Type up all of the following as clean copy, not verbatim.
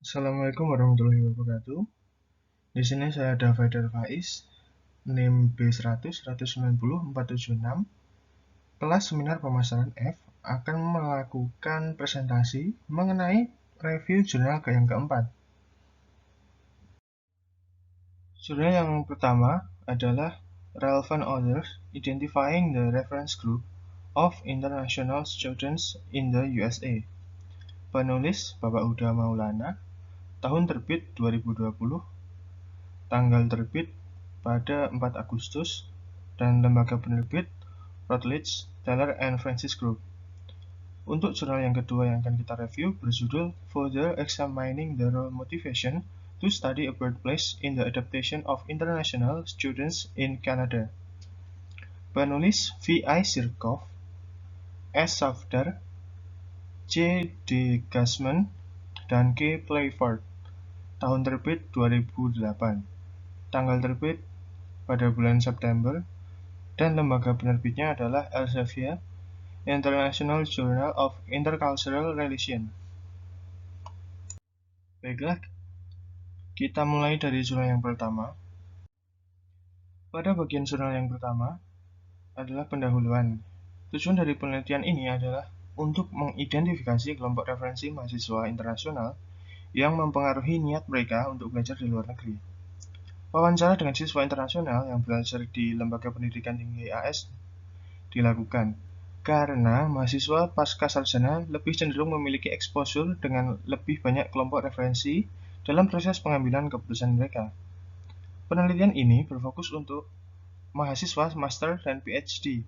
Assalamualaikum warahmatullahi wabarakatuh. Di sini saya ada Faidal Faiz, NIM B100 190 476. Kelas seminar pemasaran F akan melakukan presentasi mengenai review jurnal yang keempat. Jurnal yang pertama adalah Relevant Authors Identifying the Reference Group of International Students in the USA. Penulis Bapak Huda Maulana, tahun terbit 2020, tanggal terbit pada 4 Agustus, dan lembaga penerbit Routledge, Taylor and Francis Group. Untuk jurnal yang kedua yang akan kita review berjudul Further Examining the Role Motivation to Study a Birthplace in the Adaptation of International Students in Canada. Penulis V.I. Sirkov, S. Safdar, C. D. Gassman, dan K. Playford. Tahun terbit 2008. Tanggal terbit pada bulan September, dan lembaga penerbitnya adalah Elsevier, International Journal of Intercultural Relations. Baiklah, kita mulai dari jurnal yang pertama. Pada bagian jurnal yang pertama adalah pendahuluan. Tujuan dari penelitian ini adalah untuk mengidentifikasi kelompok referensi mahasiswa internasional yang mempengaruhi niat mereka untuk belajar di luar negeri. Wawancara dengan siswa internasional yang belajar di lembaga pendidikan tinggi AS dilakukan karena mahasiswa pasca sarjana lebih cenderung memiliki exposure dengan lebih banyak kelompok referensi dalam proses pengambilan keputusan mereka. Penelitian ini berfokus untuk mahasiswa master dan PhD.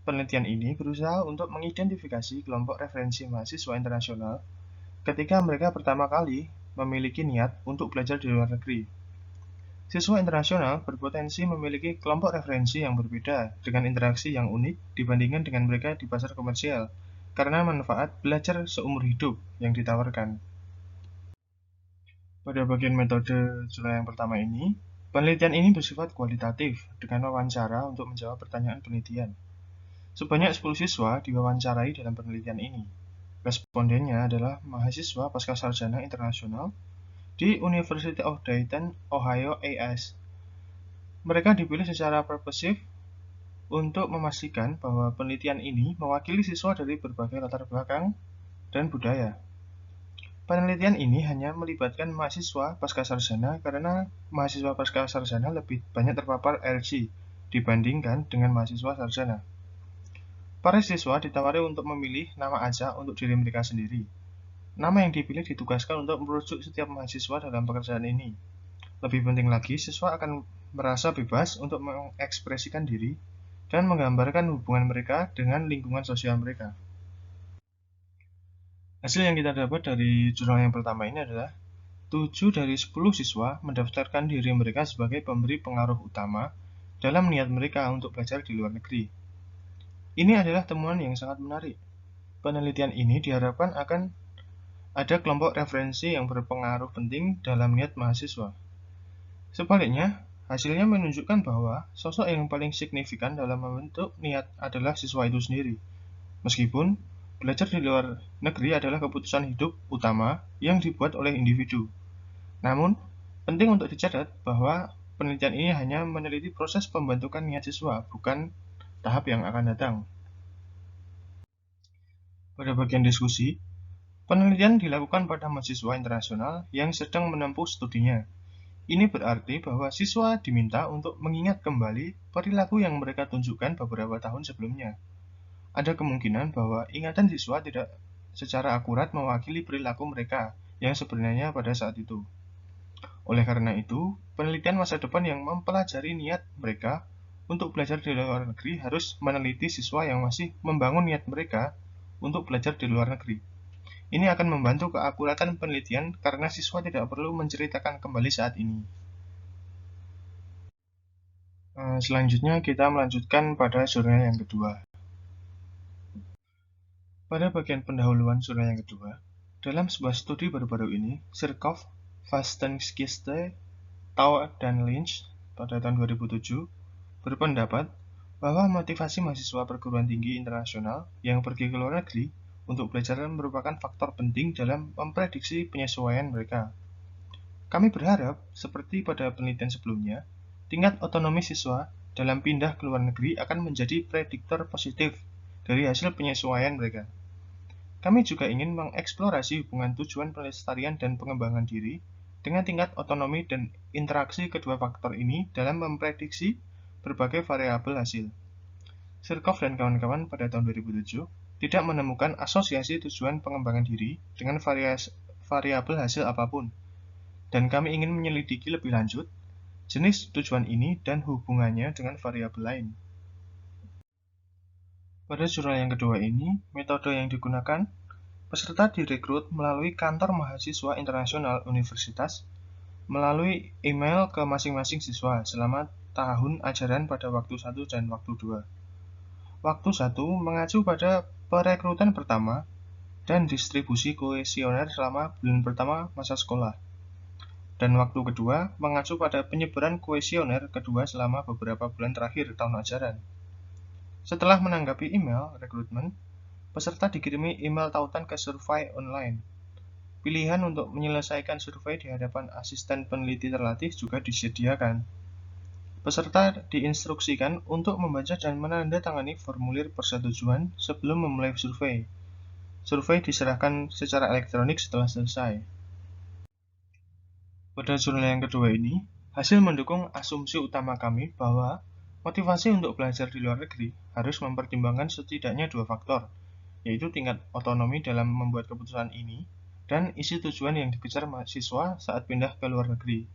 Penelitian ini berusaha untuk mengidentifikasi kelompok referensi mahasiswa internasional ketika mereka pertama kali memiliki niat untuk belajar di luar negeri. Siswa internasional berpotensi memiliki kelompok referensi yang berbeda dengan interaksi yang unik dibandingkan dengan mereka di pasar komersial karena manfaat belajar seumur hidup yang ditawarkan. Pada bagian metode jurnal yang pertama ini, penelitian ini bersifat kualitatif dengan wawancara untuk menjawab pertanyaan penelitian. Sebanyak 10 siswa diwawancarai dalam penelitian ini. Respondennya adalah mahasiswa pasca sarjana internasional di University of Dayton, Ohio, AS. Mereka dipilih secara purposive untuk memastikan bahwa penelitian ini mewakili siswa dari berbagai latar belakang dan budaya. Penelitian ini hanya melibatkan mahasiswa pasca sarjana karena mahasiswa pasca sarjana lebih banyak terpapar RG dibandingkan dengan mahasiswa sarjana. Para siswa ditawari untuk memilih nama acak untuk diri mereka sendiri. Nama yang dipilih ditugaskan untuk merujuk setiap mahasiswa dalam pekerjaan ini. Lebih penting lagi, siswa akan merasa bebas untuk mengekspresikan diri dan menggambarkan hubungan mereka dengan lingkungan sosial mereka. Hasil yang kita dapat dari jurnal yang pertama ini adalah 7 dari 10 siswa mendaftarkan diri mereka sebagai pemberi pengaruh utama dalam niat mereka untuk belajar di luar negeri. Ini adalah temuan yang sangat menarik. Penelitian ini diharapkan akan ada kelompok referensi yang berpengaruh penting dalam niat mahasiswa. Sebaliknya, hasilnya menunjukkan bahwa sosok yang paling signifikan dalam membentuk niat adalah siswa itu sendiri. Meskipun belajar di luar negeri adalah keputusan hidup utama yang dibuat oleh individu. Namun, penting untuk dicatat bahwa penelitian ini hanya meneliti proses pembentukan niat siswa, bukan tahap yang akan datang. Pada bagian diskusi, penelitian dilakukan pada mahasiswa internasional yang sedang menempuh studinya. Ini berarti bahwa siswa diminta untuk mengingat kembali perilaku yang mereka tunjukkan beberapa tahun sebelumnya. Ada kemungkinan bahwa ingatan siswa tidak secara akurat mewakili perilaku mereka yang sebenarnya pada saat itu. Oleh karena itu, penelitian masa depan yang mempelajari niat mereka untuk belajar di luar negeri harus meneliti siswa yang masih membangun niat mereka untuk belajar di luar negeri. Ini akan membantu keakuratan penelitian karena siswa tidak perlu menceritakan kembali saat ini. Selanjutnya kita melanjutkan pada jurnal yang kedua. Pada bagian pendahuluan jurnal yang kedua, dalam sebuah studi baru-baru ini, Sirkov, Vastenskiste, Tao, dan Lynch pada tahun 2007 berpendapat bahwa motivasi mahasiswa perguruan tinggi internasional yang pergi ke luar negeri untuk belajar merupakan faktor penting dalam memprediksi penyesuaian mereka. Kami berharap, seperti pada penelitian sebelumnya, tingkat otonomi siswa dalam pindah ke luar negeri akan menjadi prediktor positif dari hasil penyesuaian mereka. Kami juga ingin mengeksplorasi hubungan tujuan pelestarian dan pengembangan diri dengan tingkat otonomi dan interaksi kedua faktor ini dalam memprediksi berbagai variabel hasil. Sirkov dan kawan-kawan pada tahun 2007 tidak menemukan asosiasi tujuan pengembangan diri dengan variabel hasil apapun, dan kami ingin menyelidiki lebih lanjut jenis tujuan ini dan hubungannya dengan variabel lain. Pada jurnal yang kedua ini, metode yang digunakan, peserta direkrut melalui kantor mahasiswa internasional universitas melalui email ke masing-masing siswa selama tahun ajaran pada waktu 1 dan waktu 2. Waktu 1 mengacu pada perekrutan pertama dan distribusi kuesioner selama bulan pertama masa sekolah. Dan waktu kedua mengacu pada penyebaran kuesioner kedua selama beberapa bulan terakhir tahun ajaran. Setelah menanggapi email rekrutmen, peserta dikirimi email tautan ke survei online. Pilihan untuk menyelesaikan survei di hadapan asisten peneliti terlatih juga disediakan. Peserta diinstruksikan untuk membaca dan menandatangani formulir persetujuan sebelum memulai survei. Survei diserahkan secara elektronik setelah selesai. Pada jurnal yang kedua ini, hasil mendukung asumsi utama kami bahwa motivasi untuk belajar di luar negeri harus mempertimbangkan setidaknya dua faktor, yaitu tingkat otonomi dalam membuat keputusan ini dan isi tujuan yang dikejar mahasiswa saat pindah ke luar negeri.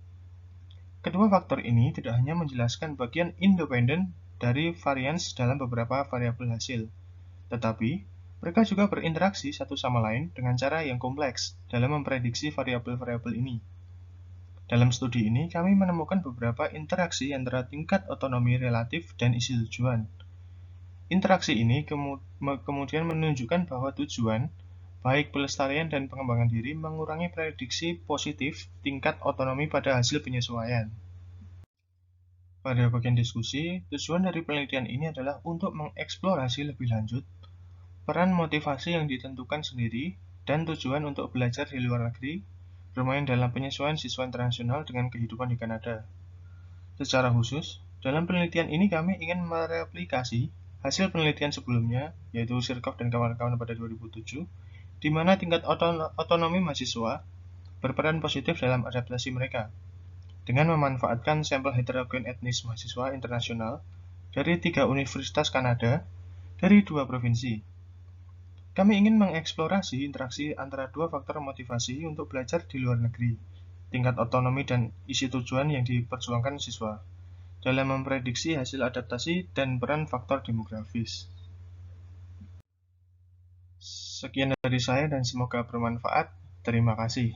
Kedua faktor ini tidak hanya menjelaskan bagian independen dari varians dalam beberapa variabel hasil, tetapi mereka juga berinteraksi satu sama lain dengan cara yang kompleks dalam memprediksi variabel-variabel ini. Dalam studi ini, kami menemukan beberapa interaksi antara tingkat otonomi relatif dan isi tujuan. Interaksi ini kemudian menunjukkan bahwa tujuan, baik pelestarian dan pengembangan diri, mengurangi prediksi positif tingkat otonomi pada hasil penyesuaian. Pada bagian diskusi, tujuan dari penelitian ini adalah untuk mengeksplorasi lebih lanjut peran motivasi yang ditentukan sendiri dan tujuan untuk belajar di luar negeri bermain dalam penyesuaian siswa internasional dengan kehidupan di Kanada. Secara khusus, dalam penelitian ini kami ingin mereplikasi hasil penelitian sebelumnya, yaitu Sirkov dan kawan-kawan pada 2007, di mana tingkat otonomi mahasiswa berperan positif dalam adaptasi mereka, dengan memanfaatkan sampel heterogen etnis mahasiswa internasional dari 3 universitas Kanada dari 2 provinsi. Kami ingin mengeksplorasi interaksi antara dua faktor motivasi untuk belajar di luar negeri, tingkat otonomi dan isi tujuan yang diperjuangkan siswa, dalam memprediksi hasil adaptasi dan peran faktor demografis. Sekian dari saya dan semoga bermanfaat. Terima kasih.